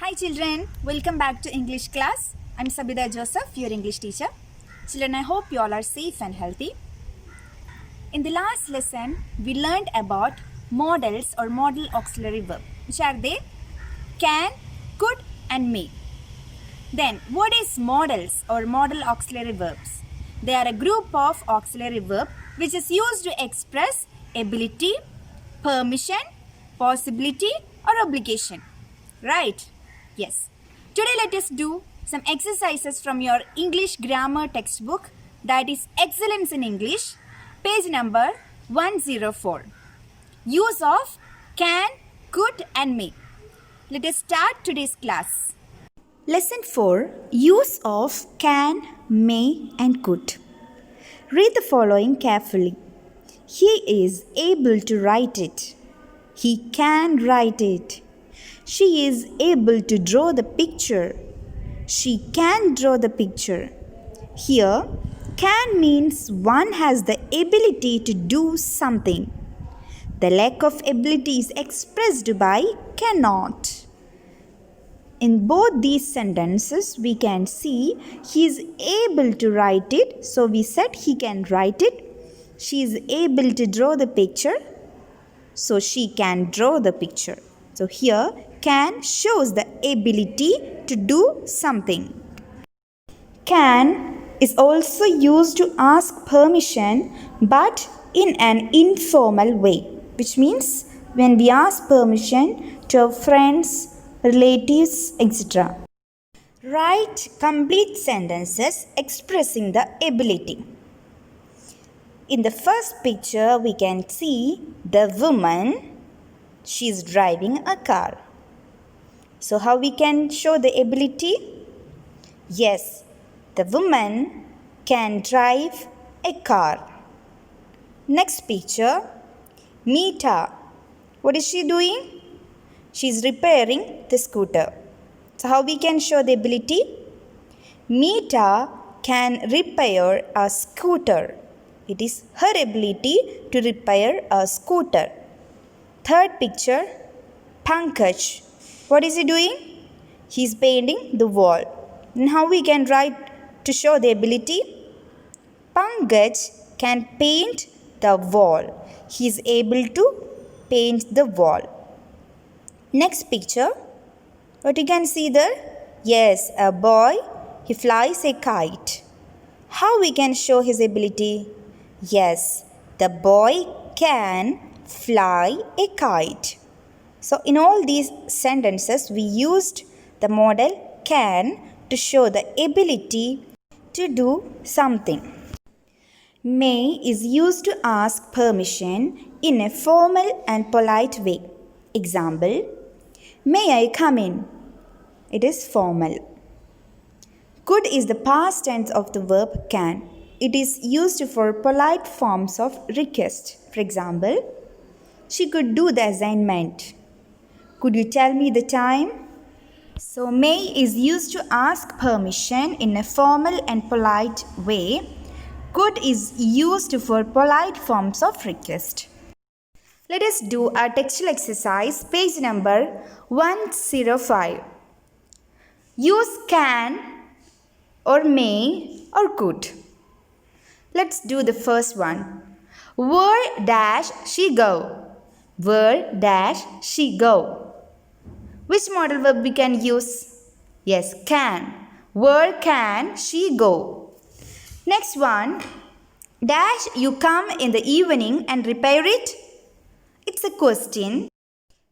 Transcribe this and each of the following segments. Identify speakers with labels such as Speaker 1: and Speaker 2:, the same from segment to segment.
Speaker 1: Hi children, welcome back to English class. I'm Sabida Joseph, your English teacher. Children, I hope you all are safe and healthy. In the last lesson, we learned about modals or modal auxiliary verb. Which are they? Can, could and may. Then, what is modals or modal auxiliary verbs? They are a group of auxiliary verb which is used to express ability, permission, possibility or obligation. Right? Yes. Today let us do some exercises from your English grammar textbook, that is Excellence in English, page number 104. Use of can, could and may. Let us start today's class. Lesson 4. Use of can, may and could. Read the following carefully. He is able to write it. He can write it. She is able to draw the picture. She can draw the picture. Here, can means one has the ability to do something. The lack of ability is expressed by cannot. In both these sentences, we can see he is able to write it. So, we said he can write it. She is able to draw the picture. So, she can draw the picture. So, here can shows the ability to do something. Can is also used to ask permission but in an informal way, which means when we ask permission to our friends, relatives, etc. Write complete sentences expressing the ability. In the first picture, we can see the woman, she is driving a car. So how we can show the ability? Yes, the woman can drive a car. Next picture, Meeta. What is she doing? She is repairing the scooter. So how we can show the ability? Meeta can repair a scooter. It is her ability to repair a scooter. Third picture, Pankaj. What is he doing? He is painting the wall. And how we can write to show the ability? Pankaj can paint the wall. He is able to paint the wall. Next picture. What you can see there? Yes, a boy. He flies a kite. How we can show his ability? Yes, the boy can fly a kite. So, in all these sentences, we used the modal can to show the ability to do something. May is used to ask permission in a formal and polite way. Example, may I come in? It is formal. Could is the past tense of the verb can. It is used for polite forms of request. For example, she could do the assignment. Could you tell me the time? So, may is used to ask permission in a formal and polite way. Could is used for polite forms of request. Let us do a textual exercise, page number 105. Use can or may or could. Let's do the first one. Where dash she go? Where dash she go? Which modal verb we can use? Yes, can. Where can she go? Next one. Dash you come in the evening and repair it? It's a question.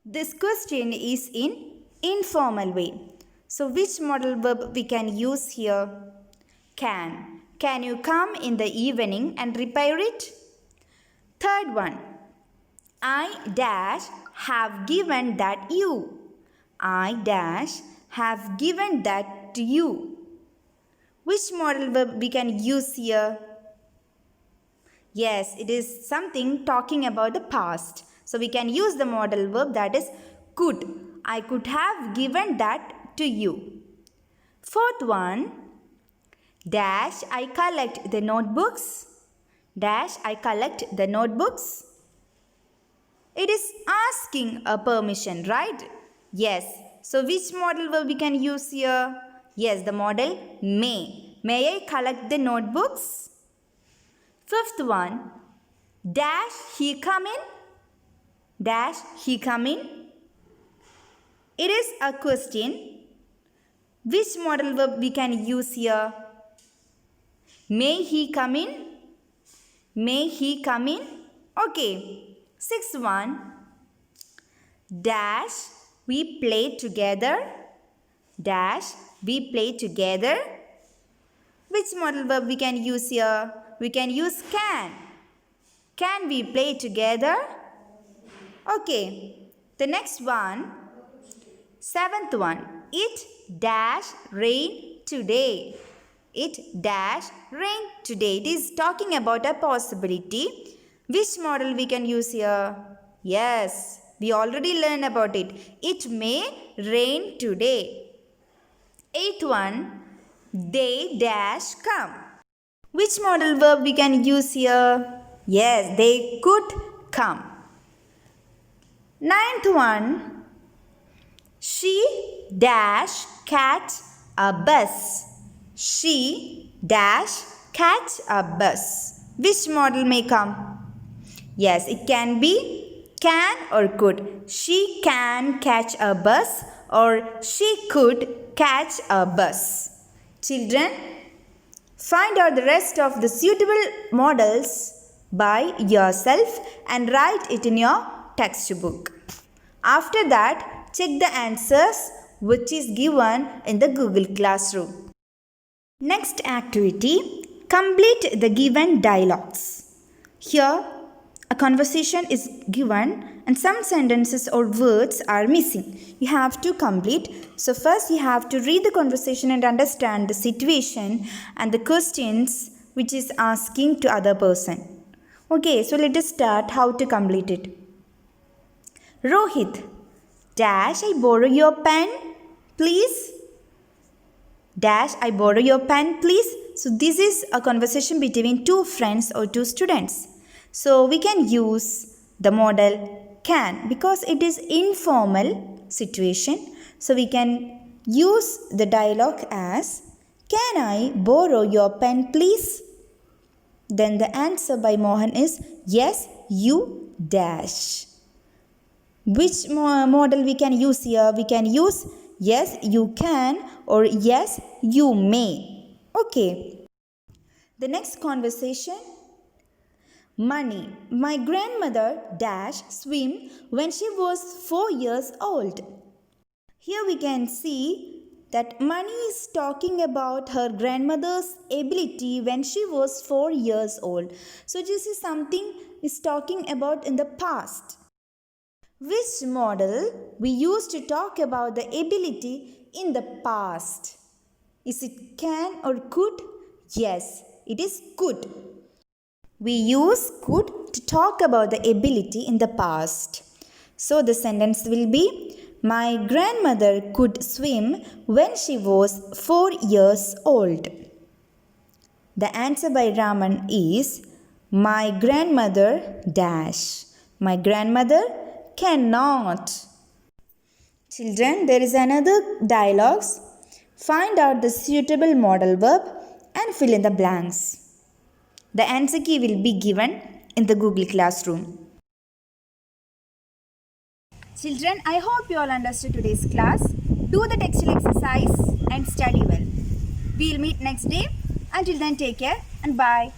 Speaker 1: This question is in informal way. So which modal verb we can use here? Can. Can you come in the evening and repair it? Third one. I dash have given that you. I dash have given that to you. Which modal verb we can use here? Yes, it is something talking about the past. So we can use the modal verb that is could. I could have given that to you. Fourth one. Dash I collect the notebooks. Dash I collect the notebooks. It is asking a permission, right? Yes, So which modal verb we can use here? Yes, the modal may. May I collect the notebooks? Fifth one, dash he come in? Dash he come in? It is a question. Which modal verb we can use here? May he come in? May he come in? Okay. Sixth one, dash we play together? Dash we play together? Which modal verb we can use here? We can use can. Can we play together? Okay. The next one, seventh one, it dash rain today. It dash rain today. It is talking about a possibility. Which modal we can use here? Yes, we already learned about it. It may rain today. Eighth one, they dash come. Which modal verb we can use here? Yes, they could come. Ninth one, she dash catch a bus. She dash catch a bus. Which modal may come? Yes, it can be can or could. She can catch a bus or she could catch a bus. Children, find out the rest of the suitable modals by yourself and write it in your textbook. After that, check the answers which is given in the Google Classroom. Next activity, complete the given dialogues. Here, a conversation is given and some sentences or words are missing. You have to complete. So first you have to read the conversation and understand the situation and the questions which is asking to other person. Okay, so let us start how to complete it. Rohit, dash I borrow your pen, please? Dash I borrow your pen, please? So this is a conversation between two friends or two students. So we can use the modal can because it is informal situation. So we can use the dialogue as, can I borrow your pen please? Then the answer by Mohan is, yes, you dash. Which modal we can use here? We can use yes, you can or yes, you may. Okay. The next conversation. Money. My grandmother dash swim when she was 4 years old. Here we can see that Money is talking about her grandmother's ability when she was 4 years old. So this is something is talking about in the past. Which modal we use to talk about the ability in the past? Is it can or could? Yes, it is could. We use could to talk about the ability in the past. So the sentence will be, my grandmother could swim when she was 4 years old. The answer by Raman is, my grandmother dash. My grandmother cannot. Children, there is another dialogue. Find out the suitable modal verb and fill in the blanks. The answer key will be given in the Google Classroom. Children, I hope you all understood today's class. Do the textual exercise and study well. We will meet next day. Until then, take care and bye.